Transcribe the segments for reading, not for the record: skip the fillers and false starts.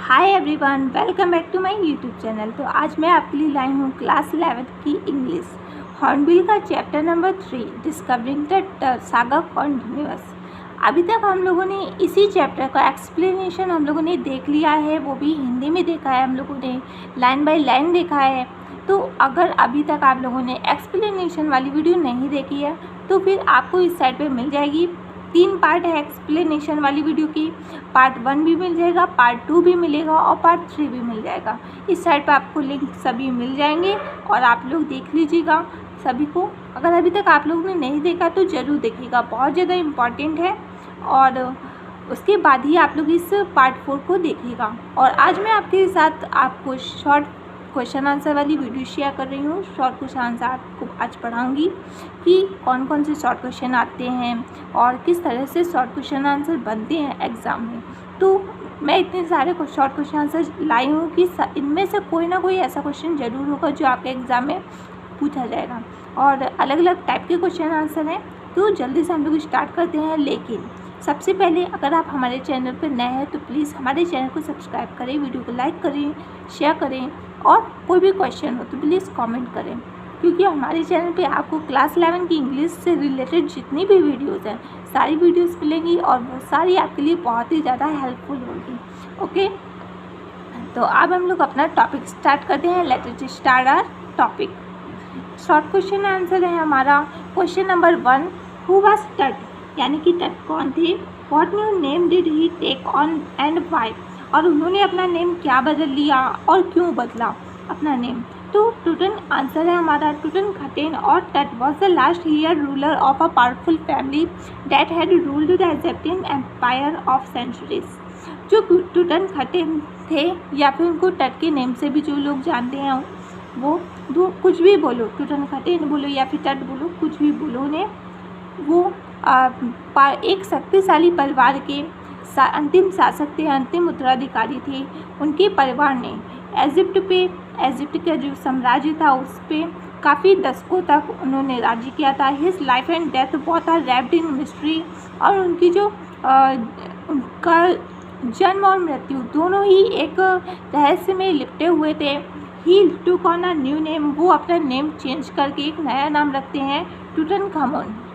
Hi everyone, welcome back to my YouTube channel. तो आज मैं आपके लिए लाई हूँ क्लास 11 की इंग्लिश हॉर्नबिल का chapter number 3 discovering the saga continuous. अभी तक हम लोगों ने इसी चैप्टर का एक्सप्लेनेशन हम लोगों ने देख लिया है, वो भी हिंदी में देखा है, हम लोगों ने लाइन बाय लाइन देखा है। तो अगर अभी तक आप लोगों ने एक्सप्लेनेशन वाली वीडियो नहीं देखी है तो फिर आपको इस साइड पे मिल जाएगी। 3 पार्ट है एक्सप्लेनेशन वाली वीडियो की। पार्ट 1 भी मिल जाएगा, पार्ट 2 भी मिलेगा और पार्ट 3 भी मिल जाएगा। इस साइट पर आपको लिंक सभी मिल जाएंगे और आप लोग देख लीजिएगा सभी को। अगर अभी तक आप लोगों ने नहीं देखा तो ज़रूर देखिएगा, बहुत ज़्यादा इम्पॉर्टेंट है। और उसके बाद ही आप लोग इस पार्ट 4 को देखिएगा। और आज मैं आपके साथ आपको शॉर्ट क्वेश्चन आंसर वाली वीडियो शेयर कर रही हूँ। शॉर्ट क्वेश्चन आंसर आपको आज पढ़ाऊँगी कि कौन कौन से शॉर्ट क्वेश्चन आते हैं और किस तरह से शॉर्ट क्वेश्चन आंसर बनते हैं एग्ज़ाम में। तो मैं इतने सारे शॉर्ट क्वेश्चन आंसर लाई हूँ कि इनमें से कोई ना कोई ऐसा क्वेश्चन ज़रूर होगा जो आपके एग्ज़ाम में पूछा जाएगा। और अलग अलग टाइप के क्वेश्चन आंसर हैं। तो जल्दी से हम लोग स्टार्ट करते हैं। लेकिन सबसे पहले अगर आप हमारे चैनल पर नए हैं तो प्लीज़ हमारे चैनल को सब्सक्राइब करें, वीडियो को लाइक करें, शेयर करें और कोई भी क्वेश्चन हो तो प्लीज़ कमेंट करें, क्योंकि हमारे चैनल पे आपको क्लास 11 की इंग्लिश से रिलेटेड जितनी भी वीडियोज़ हैं सारी वीडियोज़ मिलेंगी और वो सारी आपके लिए बहुत ही ज़्यादा हेल्पफुल होगी। ओके, तो अब हम लोग अपना टॉपिक स्टार्ट करते हैं। Let's start our topic. Short question answer है हमारा क्वेश्चन नंबर 1, हु वाज टट, यानी कि टट कौन थे। What new name did he take on and why, और उन्होंने अपना नेम क्या बदल लिया और क्यों बदला अपना नेम। तो टूटन आंसर है हमारा टूटनखामेन और Tut was the last year ruler of a powerful family that had ruled the Egyptian empire of centuries. जो टूटनखामेन थे या फिर उनको टट के नेम से भी जो लोग जानते हैं वो कुछ भी बोलो, टूटनखामेन बोलो या फिर टट बोलो, कुछ भी बोलो उन्हें, वो एक शक्तिशाली परिवार के अंतिम शासक थे, अंतिम उत्तराधिकारी थे। उनके परिवार ने इजिप्ट का जो साम्राज्य था उस पर काफ़ी दशकों तक उन्होंने राज्य किया था। His life and death both are wrapped in mystery, और उनकी जो उनका जन्म और मृत्यु दोनों ही एक रहस्य में लिपटे हुए थे। He took on a new name, वो अपना नेम चेंज करके एक नया नाम रखते हैं टूटनखामेन।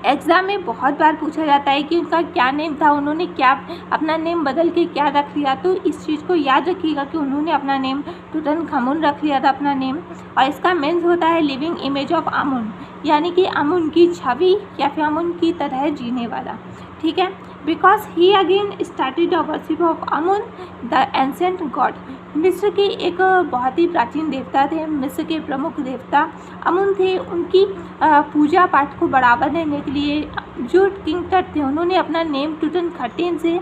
एग्ज़ाम में बहुत बार पूछा जाता है कि उनका क्या नेम था, उन्होंने क्या अपना नेम बदल के क्या रख लिया। तो इस चीज़ को याद रखिएगा कि उन्होंने अपना नेम टूटनखामेन रख लिया था अपना नेम। और इसका मीन्स होता है लिविंग इमेज ऑफ आमुन, यानी कि आमुन की छवि या फिर आमुन की तरह जीने वाला। ठीक है, because he again started the worship of आमुन the ancient God. मिस्र के एक बहुत ही प्राचीन देवता थे, मिस्र के प्रमुख देवता आमुन थे। उनकी पूजा पाठ को बढ़ावा देने के लिए जो किंग टट थे उन्होंने अपना नेम टूटनखामेन से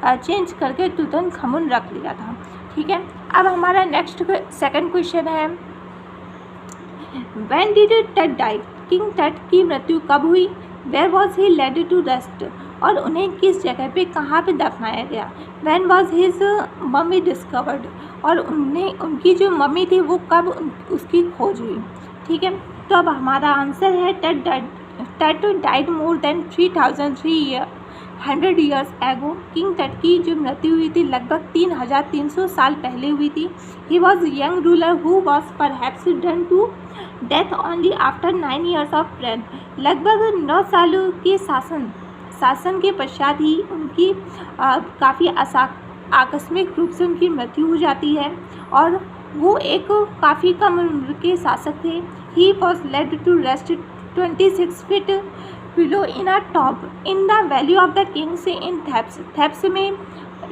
चेंज करके टूटनखामेन रख लिया था। ठीक है, अब हमारा नेक्स्ट सेकंड क्वेश्चन है, when did Tut die, king Tut की मृत्यु कब हुई। Where was he laid to rest, और उन्हें किस जगह पे कहाँ पे दफनाया गया। When was his mummy discovered, और उनकी जो मम्मी थी वो कब उसकी खोज हुई। ठीक है, तो अब हमारा आंसर है टट died more than 3300 years ago. King Tut की जो मृत्यु हुई थी लगभग 3300 साल पहले हुई थी। He was young ruler who was perhaps done to death only after 9 years of reign. लगभग 9 सालों के शासन के पश्चात ही उनकी काफ़ी आकस्मिक रूप से उनकी मृत्यु हो जाती है, और वो एक काफ़ी कम उम्र के शासक थे। He was laid to rest 26 feet below in a top in the valley of the kings in Thebes. Thebes में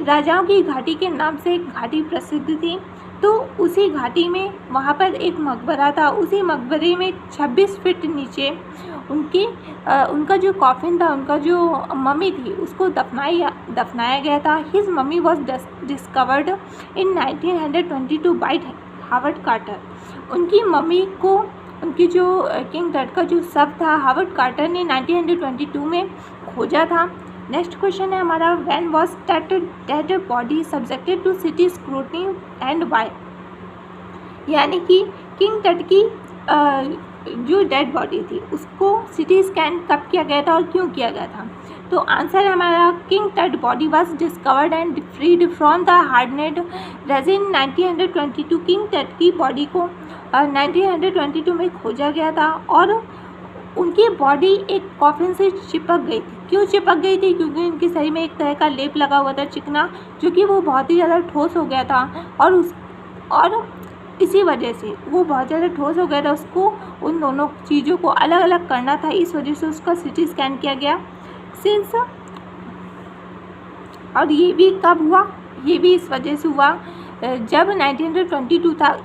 राजाओं की घाटी के नाम से एक घाटी प्रसिद्ध थी। तो उसी घाटी में वहाँ पर एक मकबरा था। उसी मकबरे में 26 फीट नीचे उनका जो कॉफिन था, उनका जो मम्मी थी उसको दफनाया गया था। His mummy was discovered in 1922 by Howard Carter. उनकी मम्मी को उनकी जो किंग टट का जो शव था हावर्ड कार्टर ने 1922 में खोजा था। नेक्स्ट क्वेश्चन है हमारा, when was Tut dead body subjected to city scrutiny and why, यानी कि किंग टट की जो डेड बॉडी थी उसको सिटी स्कैन कब किया गया था और क्यों किया गया था? तो आंसर है हमारा king Tut body was discovered and freed from the hardened resin 1922। King Tut की बॉडी को 1922 में खोजा गया था और उनकी बॉडी एक कॉफिन से चिपक गई थी। क्यों चिपक गई थी? क्योंकि उनके शरीर में एक तरह का लेप लगा हुआ था चिकना, जो कि वो बहुत ही ज़्यादा ठोस हो गया था और इसी वजह से वो बहुत ज़्यादा ठोस हो गया था, उसको उन दोनों चीज़ों को अलग अलग करना था, इस वजह से उसका सीटी स्कैन किया गया। सिंस और ये भी कब हुआ? ये भी इस वजह से हुआ जब 1922 था,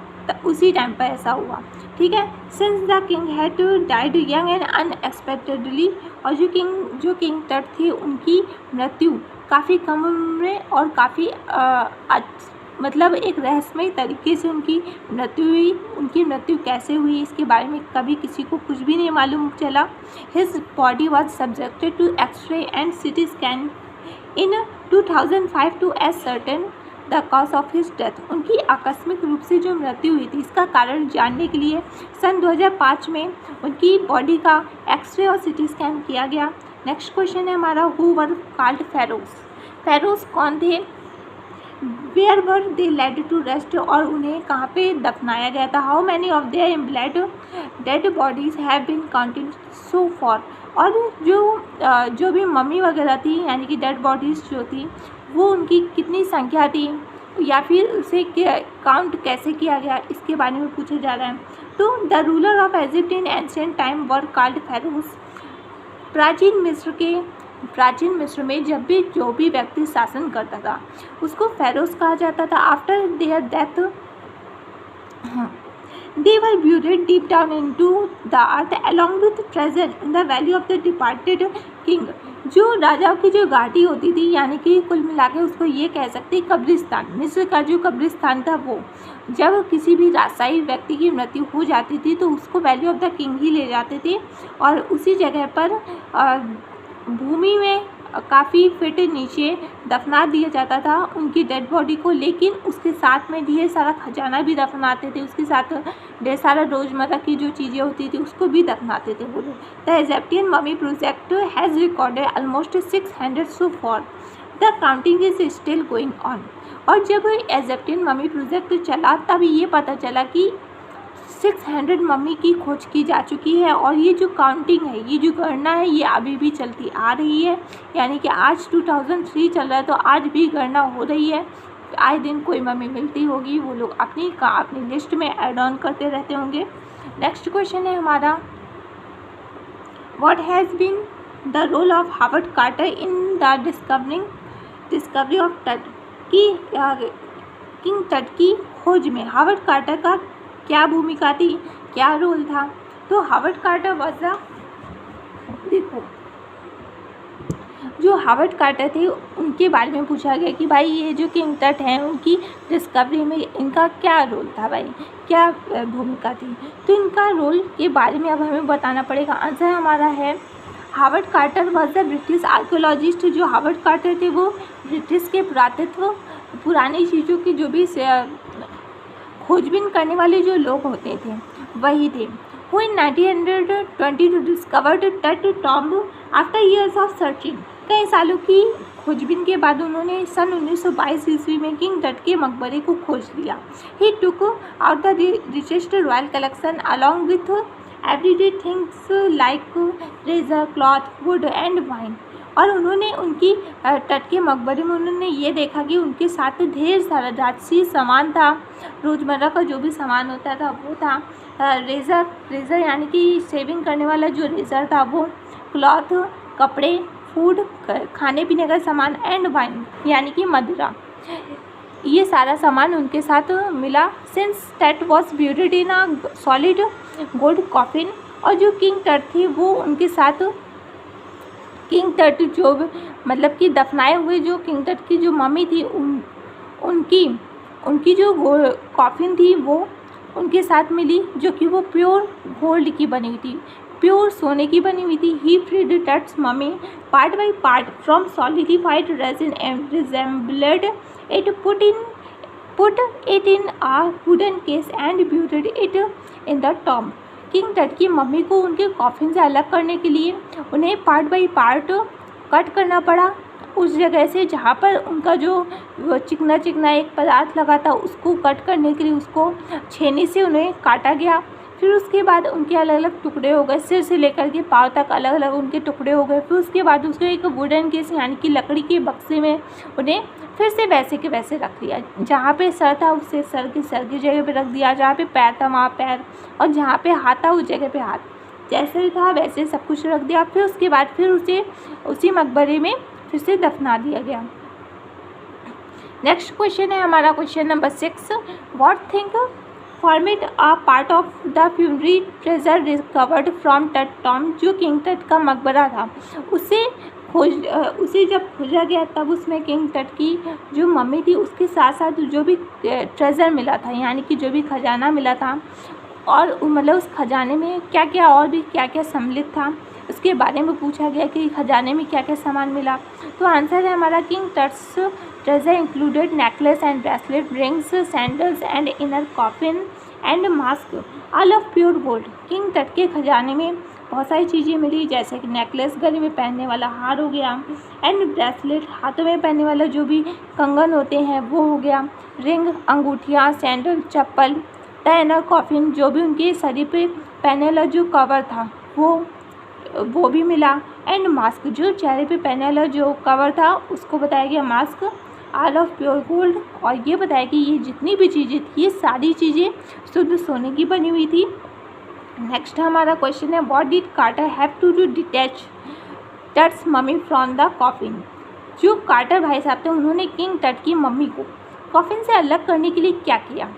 उसी टाइम पर ऐसा हुआ। ठीक है। Since the king had died young and unexpectedly, और जो किंग टट थे उनकी मृत्यु काफ़ी कम उम्र में और काफ़ी मतलब एक रहस्यमय तरीके से उनकी मृत्यु हुई। उनकी मृत्यु कैसे हुई इसके बारे में कभी किसी को कुछ भी नहीं मालूम चला। His body was subjected to X-ray and CT scan in 2005 to ascertain the cause of his death. उनकी आकस्मिक रूप से जो मृत्यु हुई थी इसका कारण जानने के लिए सन 2005 में उनकी बॉडी का एक्सरे और सीटी स्कैन किया गया। नेक्स्ट क्वेश्चन है हमारा, who were called pharaohs? Pharaohs कौन थे? Where were they laid to rest, और उन्हें कहाँ पे दफनाया गया था? How many of their implied dead bodies have been counted so far, और जो भी मम्मी वगैरह थी यानी कि डेड बॉडीज़ जो थी वो उनकी कितनी संख्या थी या फिर उसे काउंट कैसे किया गया इसके बारे में पूछा जा रहा है। तो the ruler of Egypt in ancient time were called ferrous. प्राचीन मिस्र में जब भी जो भी व्यक्ति शासन करता था उसको फेरोस कहा जाता था। After their death they were buried deep down into the earth along with treasure in the valley of the departed king। जो राजाओं की जो घाटी होती थी यानी कि कुल मिला के उसको ये कह सकते हैं कब्रिस्तान। मिस्र का जो कब्रिस्तान था वो जब किसी भी राजशाही व्यक्ति की मृत्यु हो जाती थी तो उसको वैली ऑफ द किंग ही ले जाते थे और उसी जगह पर भूमि में काफ़ी फिट नीचे दफना दिया जाता था उनकी डेड बॉडी को, लेकिन उसके साथ में ढेर सारा खजाना भी दफनाते थे, उसके साथ ढेर सारा रोज़मर्रा की जो चीज़ें होती थी उसको भी दफनाते थे वो लोग। The Egyptian mummy project has recorded almost 600 so for the counting is still going on. और जब इजिप्टियन ममी प्रोजेक्ट चला तब ये पता चला कि 600 मम्मी की खोज की जा चुकी है और ये जो काउंटिंग है, ये जो गणना है, ये अभी भी चलती आ रही है। यानी कि आज 2003 चल रहा है तो आज भी गणना हो रही है। आए दिन कोई मम्मी मिलती होगी, वो लोग अपनी लिस्ट में ऐड ऑन करते रहते होंगे। नेक्स्ट क्वेश्चन है हमारा, what has been the role of Howard Carter in the discovery of Tut? की किंग टट की खोज में हावर्ड कार्टर का क्या भूमिका थी, क्या रोल था? तो हावर्ड कार्टर वॉज देखो जो हावर्ड कार्टर थे उनके बारे में पूछा गया कि भाई ये जो किंग टट हैं उनकी डिस्कवरी में इनका क्या रोल था, भाई क्या भूमिका थी? तो इनका रोल के बारे में अब हमें बताना पड़ेगा। आंसर हमारा है Howard Carter was the British archaeologist. जो हावर्ड कार्टर थे वो ब्रिटिश के पुरातत्व पुरानी चीज़ों की जो भी खोजबीन करने वाले जो लोग होते थे वही थे। हु इन 1922 डिस्कवर्ड टट tomb after years of searching. कई सालों की खोजबीन के बाद उन्होंने सन 1922 ईस्वी में किंग टट के मकबरे को खोज लिया। He took out the richest royal collection along with everyday things like razor, cloth, wood and wine. और उन्होंने उनकी टट के मकबरे में उन्होंने ये देखा कि उनके साथ ढेर सारा राजसी सामान था, रोज़मर्रा का जो भी सामान होता था वो था। रेज़र यानी कि शेविंग करने वाला जो रेज़र था वो, क्लॉथ कपड़े, फूड खाने पीने का सामान एंड वाइन यानी कि मदिरा, ये सारा सामान उनके साथ मिला। सिंस टट was buried in a solid gold coffin. और जो किंग टट थी वो उनके साथ किंग टट जो मतलब कि दफनाए हुए जो किंग टट की जो मम्मी थी उनकी जो कॉफिन थी वो उनके साथ मिली, जो कि वो प्योर गोल्ड की बनी हुई थी, प्योर सोने की बनी हुई थी। He freed Tut's mummy part by part from solidified resin and reassembled it, put it in a wooden case and buried it in the tomb। King Tut की मम्मी को उनके कॉफिन से अलग करने के लिए उन्हें पार्ट बाई पार्ट कट करना पड़ा उस जगह से जहाँ पर उनका जो चिकना चिकना एक पदार्थ लगा था, उसको कट करने के लिए उसको छेनी से उन्हें काटा गया। फिर उसके बाद उनके अलग अलग टुकड़े हो गए, सिर से लेकर के पाँव तक अलग अलग उनके टुकड़े हो गए। फिर उसके बाद उसको एक वुडन केस यानी कि लकड़ी के बक्से में उन्हें फिर से वैसे के वैसे रख दिया। जहाँ पे सर था उसे सर की जगह पे रख दिया, जहाँ पे पैर था वहाँ पैर, और जहाँ पे हाथ था उस जगह पे हाथ, जैसे था वैसे सब कुछ रख दिया। फिर उसके बाद फिर उसे उसी मकबरे में फिर से दफना दिया गया। नेक्स्ट क्वेश्चन है हमारा question number 6, what thing format a part of the funerary treasure recovered from टट टॉम। जो किंग टट का मकबरा था उसे जब खोजा गया तब उसमें किंग टट की जो मम्मी थी उसके साथ साथ जो भी ट्रेजर मिला था यानी कि जो भी खजाना मिला था, और मतलब उस खजाने में क्या क्या और भी क्या क्या सम्मिलित था उसके बारे में पूछा गया कि खजाने में क्या क्या सामान मिला। तो आंसर है हमारा king Tut's treasure included necklace and bracelet, rings, sandals and inner coffin and mask all of pure gold. King Tut के खजाने में बहुत सारी चीज़ें मिली, जैसे कि नेकलेस गले में पहनने वाला हार हो गया, एंड ब्रेसलेट हाथों में पहनने वाला जो भी कंगन होते हैं वो हो गया, रिंग अंगूठियाँ, सैंडल, चप्पल, द इनर कॉफिन जो भी उनके शरीर पे पहनने वाला जो कवर था वो भी मिला, एंड मास्क जो चेहरे पे पहनने वाला जो कवर था उसको बताया गया mask all of pure gold. और ये बताया कि ये जितनी भी चीज़ें थी ये सारी चीज़ें शुद्ध सोने की बनी हुई थी। नेक्स्ट हमारा क्वेश्चन है, what did Carter have to do detach Tut's mummy from the coffin. जो कार्टर भाई साहब थे उन्होंने किंग टट की मम्मी को कॉफिन से अलग करने के लिए क्या किया,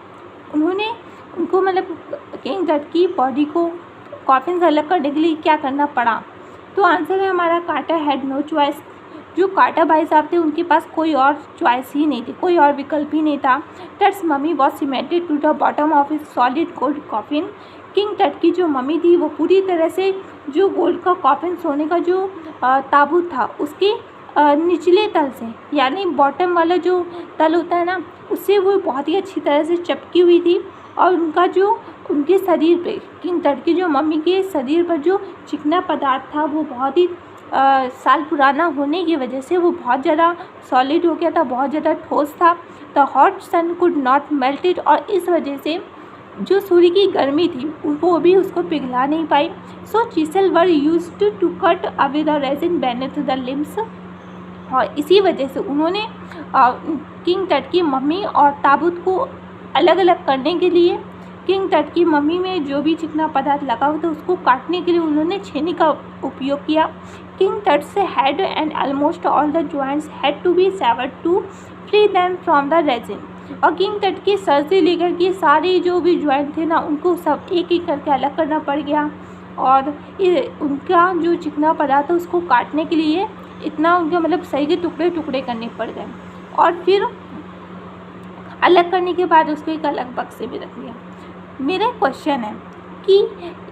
उन्होंने उनको मतलब किंग टट की बॉडी को कॉफिन से अलग करने के लिए क्या करना पड़ा। तो आंसर है हमारा कार्टर हैड नो चॉइस। जो कार्टर भाई साहब थे उनके पास कोई और चॉइस ही नहीं थी, कोई और विकल्प ही नहीं था। Tut's mummy was cemented to the bottom of his solid gold coffin. King Tut की जो मम्मी थी वो पूरी तरह से जो गोल्ड का कॉफिन सोने का जो ताबूत था उसके निचले तल से यानी बॉटम वाला जो तल होता है ना उससे वो बहुत ही अच्छी तरह से चिपकी हुई थी। और उनका जो उनके शरीर पे किंग टट की जो मम्मी के शरीर पर जो चिकना पदार्थ था वो बहुत ही साल पुराना होने की वजह से वो बहुत ज़्यादा सॉलिड हो गया था, बहुत ज़्यादा ठोस था। The hot sun could not melt it, और इस वजह से जो सूर्य की गर्मी थी वो भी उसको पिघला नहीं पाई। So chisel were used to cut away the resin beneath the limbs. और इसी वजह से उन्होंने किंग टट की मम्मी और ताबूत को अलग अलग करने के लिए किंग टट की मम्मी में जो भी चिकना पदार्थ लगा हुआ था उसको काटने के लिए उन्होंने छेनी का उपयोग किया। किंग टट से head and almost all the joints had to be severed to free them from the resin. और किंग टट के सर से लेकर के सारे जो भी जॉइंट थे ना उनको सब एक एक करके अलग करना पड़ गया। और उनका जो चिकना पदार्थ था उसको काटने के लिए इतना उनका मतलब सही के टुकड़े टुकड़े करने पड़ गए। और फिर अलग करने के बाद उसको एक अलग बक्से में रख दिया। मेरा क्वेश्चन है कि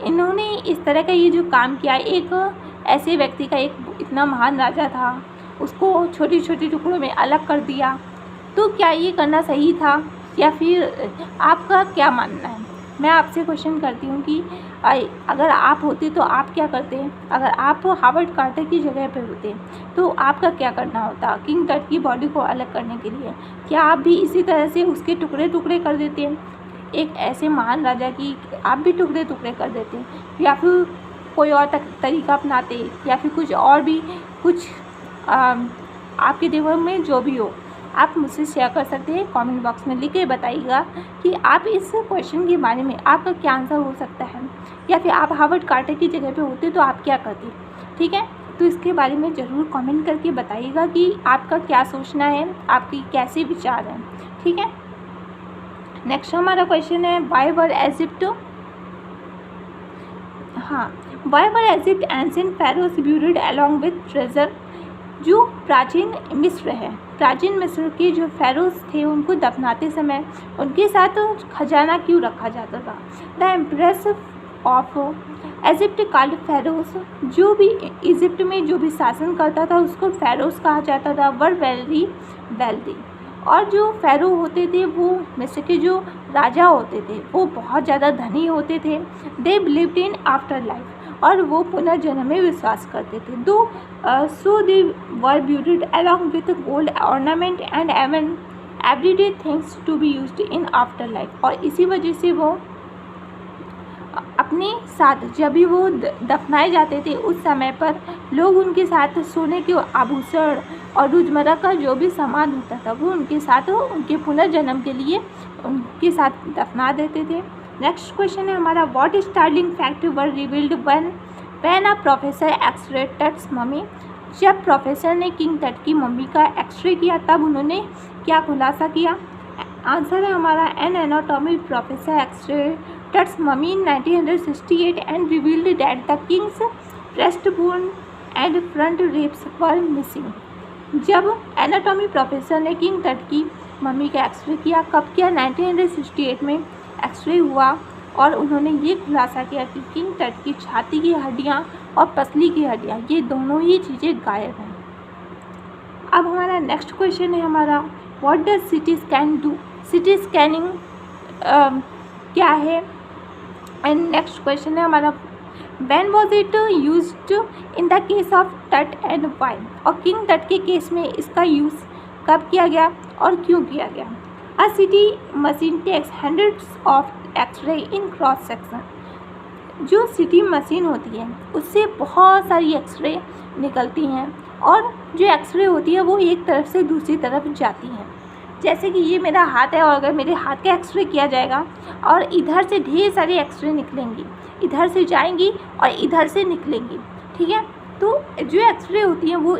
इन्होंने इस तरह का ये जो काम किया, एक ऐसे व्यक्ति का, एक इतना महान राजा था उसको छोटी छोटी टुकड़ों में अलग कर दिया, तो क्या ये करना सही था या फिर आपका क्या मानना है। मैं आपसे क्वेश्चन करती हूँ कि अगर आप होते तो आप क्या करते हैं, अगर आप हावर्ड कार्टर की जगह पर होते तो आपका क्या करना होता किंग टट की बॉडी को अलग करने के लिए। क्या आप भी इसी तरह से उसके टुकड़े टुकड़े कर देते हैं, एक ऐसे महान राजा की आप भी टुकड़े टुकड़े कर देते हैं, या फिर कोई और तरीका अपनाते, या फिर कुछ और भी कुछ आपके दिमाग में जो भी हो आप मुझसे शेयर कर सकते हैं। कमेंट बॉक्स में लिख के बताइएगा कि आप इस क्वेश्चन के बारे में आपका क्या आंसर हो सकता है, या फिर आप हावर्ड कार्टर की जगह पे होते तो आप क्या करते। ठीक है, तो इसके बारे में ज़रूर कमेंट करके बताइएगा कि आपका क्या सोचना है, आपकी कैसे विचार हैं। ठीक है, नेक्स्ट हमारा क्वेश्चन है, why were Egypt ancient Feroz buried along with treasure. जो प्राचीन मिस्र है, प्राचीन मिस्र के जो फेरोज थे उनको दफनाते समय उनके साथ खजाना क्यों रखा जाता था। The empress of Egypt called Feroz, जो भी इजिप्ट में जो भी शासन करता था उसको फेरोज कहा जाता था, वर वेरी वेल्दी। और जो फ़ैरो होते थे वो मिस्र के जो राजा होते थे वो बहुत ज़्यादा धनी होते थे। They believed in after life, और वो पुनर्जन्म में विश्वास करते थे। Though so they were buried along with gold ornament and everyday things to be used in after life, और इसी वजह से वो अपने साथ जब भी वो दफनाए जाते थे उस समय पर लोग उनके साथ सोने के आभूषण और रोजमर्रा का जो भी सामान होता था वो उनके साथ उनके पुनर्जन्म के लिए उनके साथ दफना देते थे। नेक्स्ट क्वेश्चन है हमारा, what startling fact were revealed when a professor x-ray Tut's mummy. जब प्रोफेसर ने किंग टट की मम्मी का एक्सरे किया तब उन्होंने क्या खुलासा किया? आंसर है हमारा, an anatomy professor x-ray Tut's mummy in 1968 and revealed that the king's breastbone and front ribs were missing। जब एनाटॉमी प्रोफेसर ने किंग टट की मम्मी का एक्सरे किया, कब किया? 1968 में एक्सरे हुआ, और उन्होंने ये खुलासा किया कि किंग टट की छाती की हड्डियाँ और पसली की हड्डियाँ ये दोनों ही चीज़ें गायब हैं। अब हमारा नेक्स्ट क्वेश्चन है हमारा, what does CT scan do. सीटी स्कैनिंग क्या है? एंड नेक्स्ट क्वेश्चन है हमारा, when was it used in the case of टट एंड वाई। और किंग टट के केस में इसका यूज़ कब किया गया और क्यों किया गया? A CT machine takes hundreds of X-ray in cross section. जो सीटी मशीन होती है उससे बहुत सारी एक्सरे निकलती हैं, और जो एक्सरे होती है वो एक तरफ से दूसरी तरफ जाती हैं। जैसे कि ये मेरा हाथ है, और अगर मेरे हाथ का एक्सरे किया जाएगा और इधर से ढेर सारे एक्सरे निकलेंगी, इधर से जाएंगी और इधर से निकलेंगी, ठीक है। तो जो एक्सरे होती हैं वो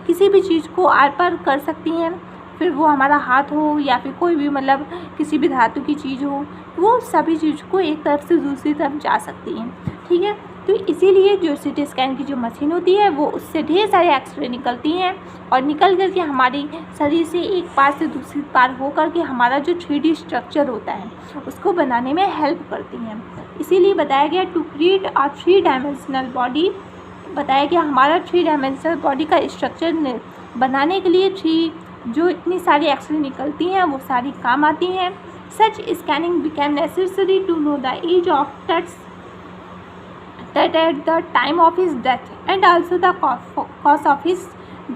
किसी भी चीज़ को आर पार कर सकती हैं, फिर वो हमारा हाथ हो या फिर कोई भी मतलब किसी भी धातु की चीज़ हो, वो सभी चीज़ को एक तरफ से दूसरी तरफ जा सकती हैं, ठीक है। तो इसीलिए जो सीटी स्कैन की जो मशीन होती है वो उससे ढेर सारे एक्सरे निकलती हैं, और निकल कर के हमारी शरीर से एक पार से दूसरी पार हो कर के हमारा जो 3D स्ट्रक्चर होता है उसको बनाने में हेल्प करती हैं। इसीलिए बताया गया to create a 3 dimensional body, बताया गया हमारा 3 डायमेंशनल बॉडी का स्ट्रक्चर बनाने के लिए जो इतनी सारी एक्सरे निकलती हैं वो सारी काम आती हैं। Such scanning became necessary to know the age of Tut at the time of his death and also the cause of his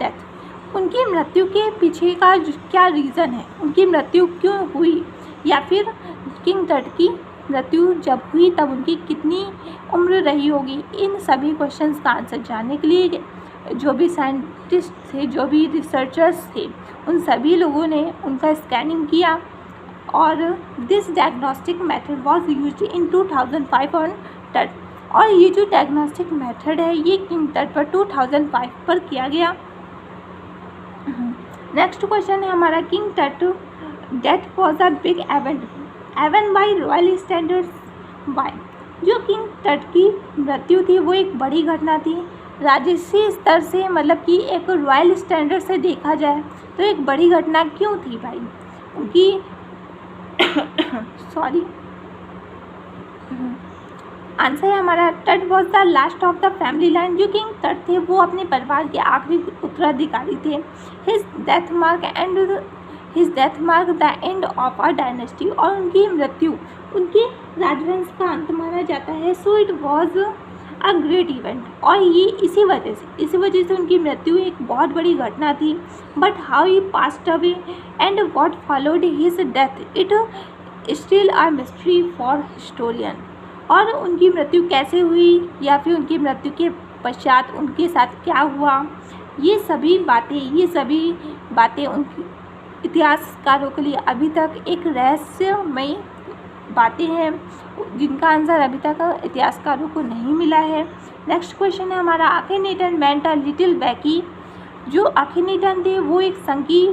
death। उनकी मृत्यु के पीछे का क्या रीज़न है, उनकी मृत्यु क्यों हुई, या फिर किंग टट की मृत्यु जब हुई तब उनकी कितनी उम्र रही होगी, इन सभी क्वेश्चंस का आंसर जानने के लिए जो भी साइंटिस्ट थे, जो भी रिसर्चर्स थे, उन सभी लोगों ने उनका स्कैनिंग किया, और this diagnostic method was used in 2005 on टट। और ये जो डायग्नोस्टिक मेथड है ये किंग टट पर 2005 पर किया गया। नेक्स्ट क्वेश्चन है हमारा, king Tut death was a big event by royal standards by. जो किंग टट की मृत्यु थी वो एक बड़ी घटना थी राजसी स्तर से, मतलब कि एक रॉयल स्टैंडर्ड से देखा जाए तो एक बड़ी घटना क्यों थी भाई? उनकी सॉरी आंसर है हमारा, टट was the last of the family line. जो किंग टट थे वो अपने परिवार के आखिरी उत्तराधिकारी थे। His death mark the end of a dynasty. और उनकी मृत्यु उनके राजवंश का अंत माना जाता है। So it was a great event. और ये इसी वजह से उनकी मृत्यु एक बहुत बड़ी घटना थी। But how he passed away and what followed his death it still a mystery for historian. और उनकी मृत्यु कैसे हुई या फिर उनकी मृत्यु के पश्चात उनके साथ क्या हुआ, ये सभी बातें उनकी इतिहासकारों के लिए अभी तक एक रहस्यमयी बातें हैं जिनका आंसर अभी तक इतिहासकारों को नहीं मिला है। नेक्स्ट क्वेश्चन है हमारा, अखीनेटन मेंट अ लिटिल बैकी। जो अखीनेटन थे वो एक संघी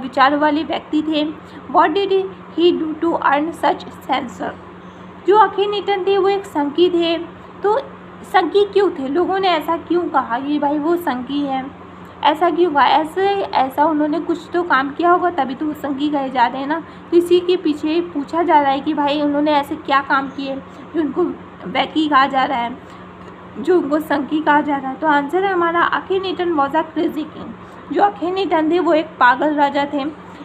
विचारों वाले व्यक्ति थे। What did he do to earn such censure. जो अखीनेटन थे वो एक संघी थे। तो संघी क्यों थे, लोगों ने ऐसा क्यों कहा कि भाई वो संघी है, ऐसा क्यों कहा? ऐसा उन्होंने कुछ तो काम किया होगा तभी तो वो संघी कहे जा रहे हैं ना। तो इसी के पीछे पूछा जा रहा है कि भाई उन्होंने ऐसे क्या काम किए जो उनको बैकी कहा जा रहा है, जो उनको संघी कहा जा रहा है। तो आंसर है हमारा, Akhenaten was a crazy king. जो अखीनेटन थे वो एक पागल राजा थे।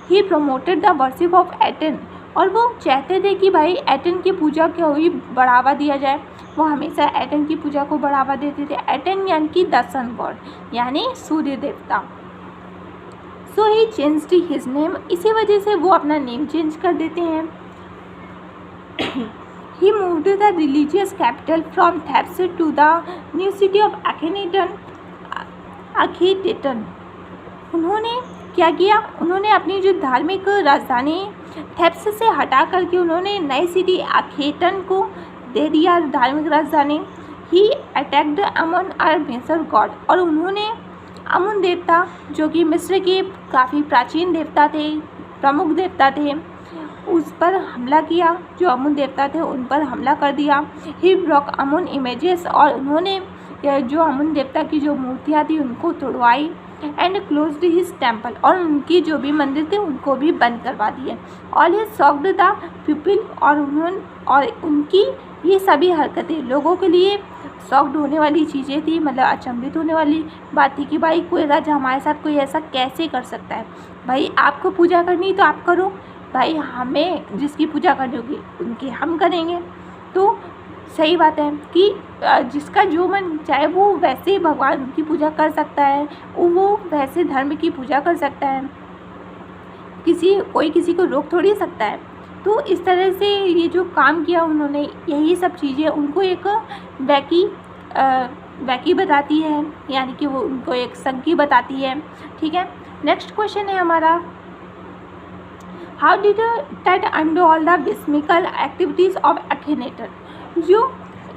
He promoted the worship of Aten, और वो चाहते थे कि भाई एटन की पूजा को ही बढ़ावा दिया जाए। वो हमेशा एटन की पूजा को बढ़ावा देते थे। एटन यानी कि द सन गॉड, यानी सूर्य देवता। सो ही चेंज्ड हिज नेम, इसी वजह से वो अपना नेम चेंज कर देते हैं। He moved the religious capital from Thebes to the new city of Akhetaten. उन्होंने क्या किया, उन्होंने अपनी जो धार्मिक राजधानी थेब्स से हटा करके उन्होंने नई सिटी अखेटन को दे दिया धार्मिक राजधानी। He attacked Amun our major god, और उन्होंने अमुन देवता जो कि मिस्र के काफ़ी प्राचीन देवता थे, प्रमुख देवता थे, उस पर हमला किया। जो अमुन देवता थे उन पर हमला कर दिया। ही ब्रॉक अमुन इमेजेस, और उन्होंने जो अमुन देवता की जो मूर्तियाँ थी उनको तोड़वाई। एंड क्लोज्ड हिज टेम्पल, और उनकी जो भी मंदिर थे उनको भी बंद करवा दिए। All his socked the people, और उनकी ये सभी हरकतें लोगों के लिए शॉक्ड होने वाली चीज़ें थी, मतलब अचंभित होने वाली बात थी कि भाई कोई राजा हमारे साथ कोई ऐसा कैसे कर सकता है। भाई आपको पूजा करनी तो आप करो, भाई हमें जिसकी पूजा करनी होगी उनकी हम करेंगे। तो सही बात है कि जिसका जो मन चाहे वो वैसे भगवान की पूजा कर सकता है, वो वैसे धर्म की पूजा कर सकता है, कोई किसी को रोक थोड़ी सकता है। तो इस तरह से ये जो काम किया उन्होंने, यही सब चीज़ें उनको एक वैकी बताती है, यानी कि वो उनको एक संकी बताती है। ठीक है, नेक्स्ट क्वेश्चन है हमारा, how did Tut undo all the whimsical activities of Akhenaten. जो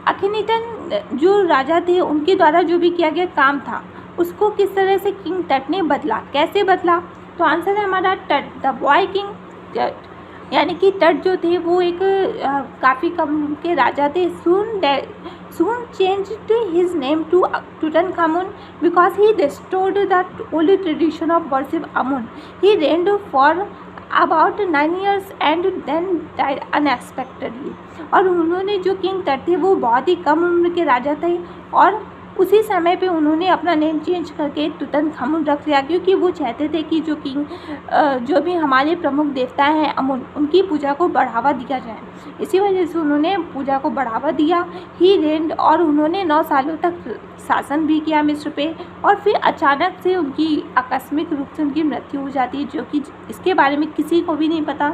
अखेनेटन जो राजा थे उनके द्वारा जो भी किया गया काम था उसको किस तरह से किंग टट ने बदला, कैसे बदला। तो आंसर है हमारा टट, द बॉय किंग टट, यानी कि टट जो थे वो एक काफ़ी कम के राजा थे। soon changed his name to Tutankhamun because he restored the old tradition of worship Amun. He reigned for about 9 years and then died unexpectedly. और उन्होंने जो किंग टट थे वो बहुत ही कम उम्र के राजा थे, और उसी समय पे उन्होंने अपना नेम चेंज करके तुतनखामुन रख लिया, क्योंकि वो चाहते थे कि जो भी हमारे प्रमुख देवता हैं अमुन, उनकी पूजा को बढ़ावा दिया जाए। इसी वजह से उन्होंने पूजा को बढ़ावा दिया। ही रेंड, और उन्होंने 9 सालों तक शासन भी किया मिस्र पे, और फिर अचानक से उनकी आकस्मिक रूप से उनकी मृत्यु हो जाती है, जो कि इसके बारे में किसी को भी नहीं पता।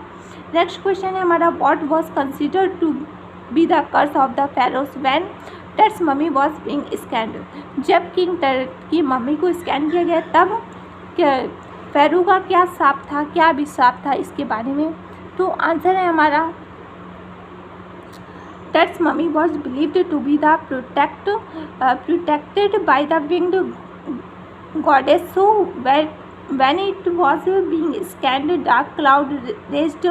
नेक्स्ट क्वेश्चन है हमारा, what was considered to be the curse of the pharaohs when Tut's mummy was being scanned. जब किंग टट की मम्मी को स्कैन किया गया तब फेरो का क्या शाप था, क्या अभिशाप था, इसके बारे में। तो आंसर है हमारा, Tut's mummy was believed to be the protected by the winged goddess. So when it was being scanned, dark cloud raised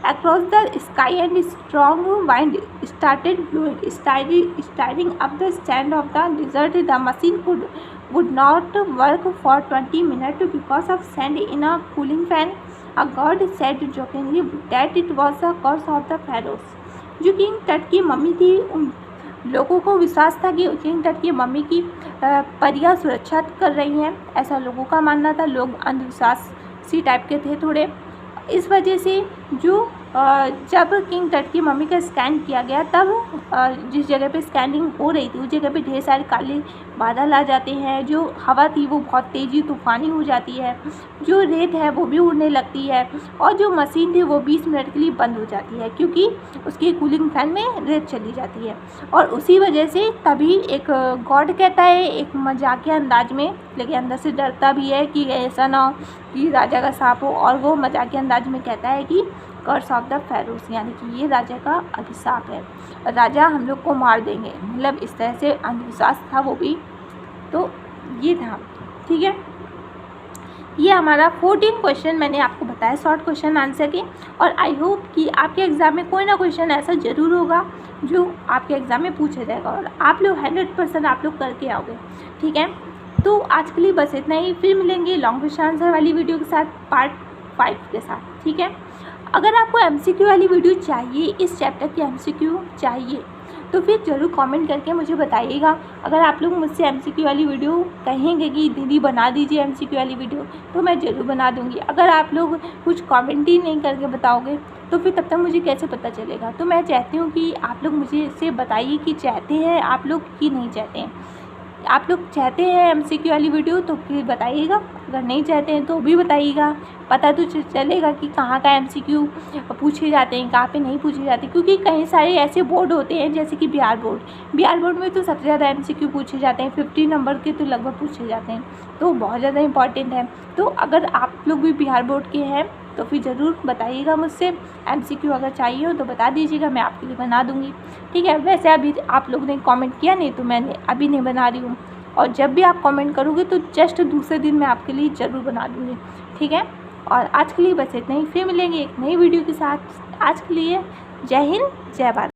across the sky and strong wind started blowing, stirring up the sand of the desert. The machine would not work for 20 minutes because of sand in a cooling fan. A god said jokingly that it was the curse of the pharaohs. जो king Tut की mummy थी, उन लोगों को विश्वास था कि king Tut की मम्मी की परियां सुरक्षा कर रही हैं, ऐसा लोगों का मानना था। लोग अंधविश्वासी टाइप के थे थोड़े, इस वजह से जो जब किंग टट की मम्मी का स्कैन किया गया तब जिस जगह पे स्कैनिंग हो रही थी उस जगह पे ढेर सारे काले बादल आ जाते हैं, जो हवा थी वो बहुत तेज़ी तूफ़ानी हो जाती है, जो रेत है वो भी उड़ने लगती है, और जो मशीन थी वो 20 मिनट के लिए बंद हो जाती है क्योंकि उसकी कूलिंग फैन में रेत चली जाती है। और उसी वजह से तभी एक गॉड कहता है एक मजाकिया अंदाज में, लेकिन अंदर से डरता भी है कि ऐसा ना हो कि राजा का सांप हो, और वो मजाकिया अंदाज में कहता है कि कर्स ऑफ द फेरोस, यानी कि ये राजा का अभिशाप है, राजा हम लोग को मार देंगे, मतलब इस तरह से अंधविश्वास था वो भी। तो ये था, ठीक है। ये हमारा 14 क्वेश्चन मैंने आपको बताया शॉर्ट क्वेश्चन आंसर के, और आई होप कि आपके एग्ज़ाम में कोई ना क्वेश्चन ऐसा ज़रूर होगा जो आपके एग्ज़ाम में पूछा जाएगा और आप लोग 100% आप लोग करके आओगे, ठीक है। तो आज के लिए बस इतना ही, फिर मिलेंगे लॉन्ग क्वेश्चन आंसर वाली वीडियो के साथ पार्ट 5 के साथ, ठीक है। अगर आपको MCQ वाली वीडियो चाहिए, इस चैप्टर की MCQ चाहिए, तो फिर ज़रूर कमेंट करके मुझे बताइएगा। अगर आप लोग मुझसे MCQ वाली वीडियो कहेंगे कि दीदी बना दीजिए MCQ वाली वीडियो, तो मैं ज़रूर बना दूँगी। अगर आप लोग कुछ कमेंट ही नहीं करके बताओगे तो फिर तब तक मुझे कैसे पता चलेगा। तो मैं चाहती हूँ कि आप लोग मुझे इससे बताइए कि चाहते हैं आप लोग कि नहीं चाहते हैं। आप लोग चाहते हैं MCQ वाली वीडियो तो फिर बताइएगा, अगर नहीं चाहते हैं तो भी बताइएगा। पता तो चलेगा कि कहाँ का MCQ पूछे जाते हैं, कहाँ पे नहीं पूछे जाते, क्योंकि कई सारे ऐसे बोर्ड होते हैं जैसे कि बिहार बोर्ड में तो सबसे ज़्यादा MCQ पूछे जाते हैं, 50 नंबर के तो लगभग पूछे जाते हैं, तो बहुत ज़्यादा इंपॉर्टेंट है। तो अगर आप लोग भी बिहार बोर्ड के हैं तो फिर ज़रूर बताइएगा मुझसे। MCQ अगर चाहिए हो तो बता दीजिएगा, मैं आपके लिए बना दूँगी, ठीक है। वैसे अभी आप लोग ने कमेंट किया नहीं तो मैंने अभी नहीं बना रही हूँ, और जब भी आप कमेंट करोगे तो जस्ट दूसरे दिन मैं आपके लिए ज़रूर बना दूँगी, ठीक है। और आज के लिए बस इतना ही, फिर मिलेंगे एक नई वीडियो के साथ। आज के लिए जय हिंद, जय भारत।